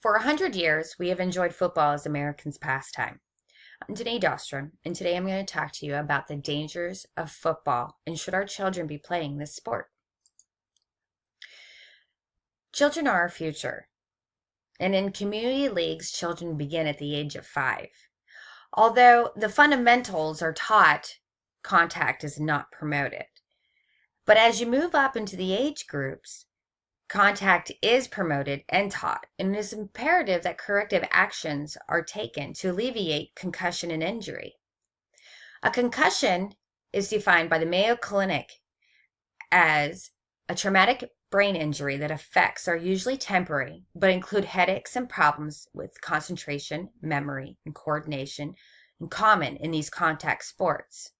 For 100 years, we have enjoyed football as Americans' pastime. I'm Danae Dostrom, and today I'm going to talk to you about the dangers of football and should our children be playing this sport. Children are our future, and in community leagues, children begin at the age of 5. Although the fundamentals are taught, contact is not promoted. But as you move up into the age groups, contact is promoted and taught, and it is imperative that corrective actions are taken to alleviate concussion and injury. A concussion is defined by the Mayo Clinic as a traumatic brain injury that effects are usually temporary, but include headaches and problems with concentration, memory, and coordination, and common in these contact sports.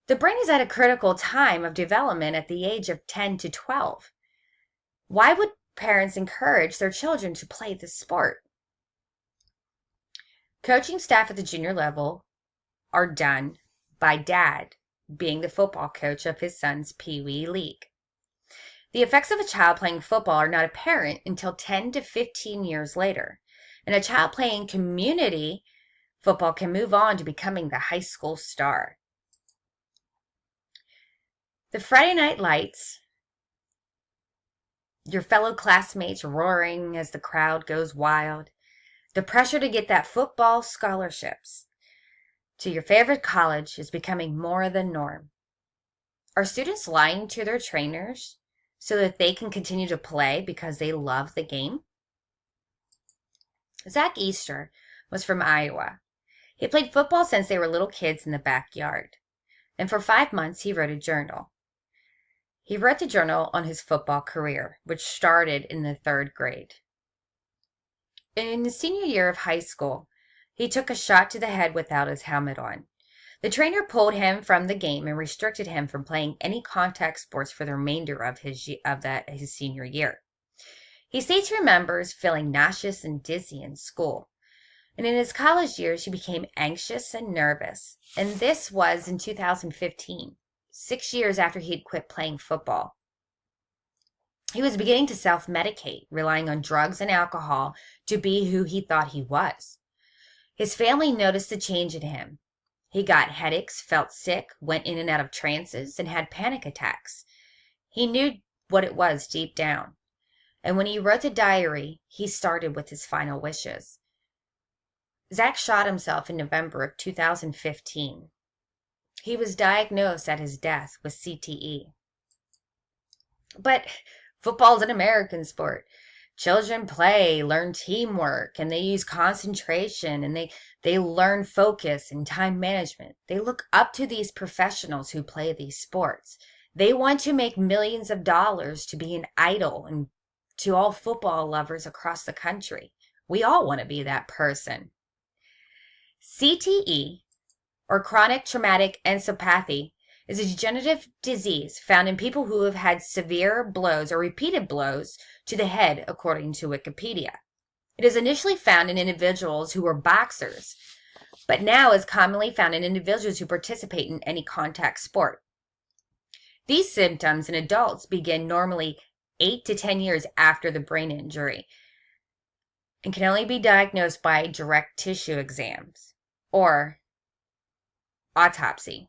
The brain is at a critical time of development at the age of 10 to 12. Why would parents encourage their children to play this sport? Coaching staff at the junior level are done by dad being the football coach of his son's Pee Wee League. The effects of a child playing football are not apparent until 10 to 15 years later, and a child playing community football can move on to becoming the high school star. The Friday night lights, your fellow classmates roaring as the crowd goes wild, the pressure to get that football scholarships to your favorite college is becoming more the norm. Are students lying to their trainers so that they can continue to play because they love the game? Zach Easter was from Iowa. He played football since they were little kids in the backyard, and for 5 months he wrote a journal. He wrote the journal on his football career, which started in the 3rd grade. In his senior year of high school, he took a shot to the head without his helmet on. The trainer pulled him from the game and restricted him from playing any contact sports for the remainder of his senior year. He states he remembers feeling nauseous and dizzy in school. And in his college years, he became anxious and nervous. And this was in 2015. 6 years after he had quit playing football. He was beginning to self-medicate, relying on drugs and alcohol to be who he thought he was. His family noticed the change in him. He got headaches, felt sick, went in and out of trances, and had panic attacks. He knew what it was deep down. And when he wrote the diary, he started with his final wishes. Zach shot himself in November of 2015. He was diagnosed at his death with CTE. But football is an American sport. Children play, learn teamwork, and they use concentration, and they learn focus and time management. They look up to these professionals who play these sports. They want to make millions of dollars to be an idol and to all football lovers across the country. We all want to be that person. CTE, or chronic traumatic encephalopathy, is a degenerative disease found in people who have had severe blows or repeated blows to the head, according to Wikipedia. It is initially found in individuals who were boxers, but now is commonly found in individuals who participate in any contact sport. These symptoms in adults begin normally 8 to 10 years after the brain injury and can only be diagnosed by direct tissue exams or autopsy.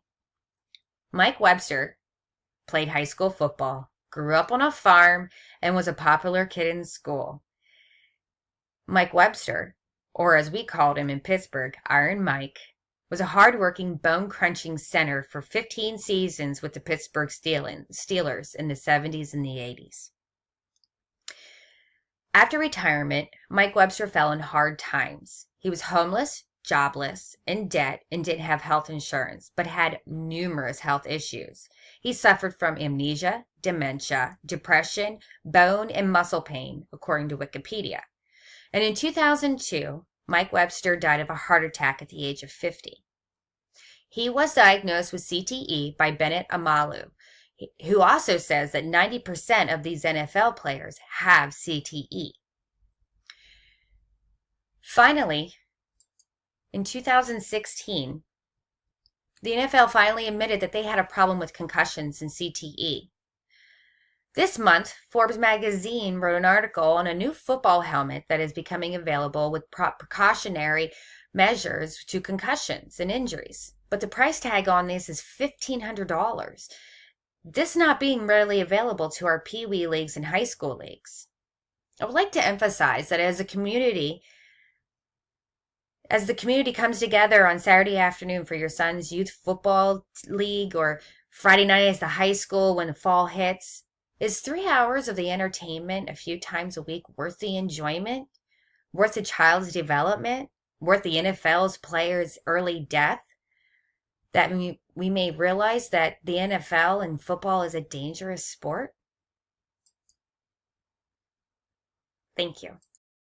Mike Webster played high school football, grew up on a farm, and was a popular kid in school. Mike Webster, or as we called him in Pittsburgh, Iron Mike, was a hard-working, bone-crunching center for 15 seasons with the Pittsburgh Steelers in the 70s and the 80s. After retirement, Mike Webster fell in hard times. He was homeless, jobless, in debt, and didn't have health insurance, but had numerous health issues. He suffered from amnesia, dementia, depression, bone and muscle pain, according to Wikipedia. And in 2002, Mike Webster died of a heart attack at the age of 50. He was diagnosed with CTE by Bennett Amalu, who also says that 90% of these NFL players have CTE. Finally, in 2016, the NFL finally admitted that they had a problem with concussions and CTE. This month, Forbes magazine wrote an article on a new football helmet that is becoming available with precautionary measures to concussions and injuries. But the price tag on this is $1,500. This not being readily available to our Pee Wee leagues and high school leagues. I would like to emphasize that as the community comes together on Saturday afternoon for your son's youth football league or Friday night as the high school when the fall hits, is 3 hours of the entertainment a few times a week worth the enjoyment? Worth the child's development? Worth the NFL's players' early death? That we may realize that the NFL and football is a dangerous sport? Thank you.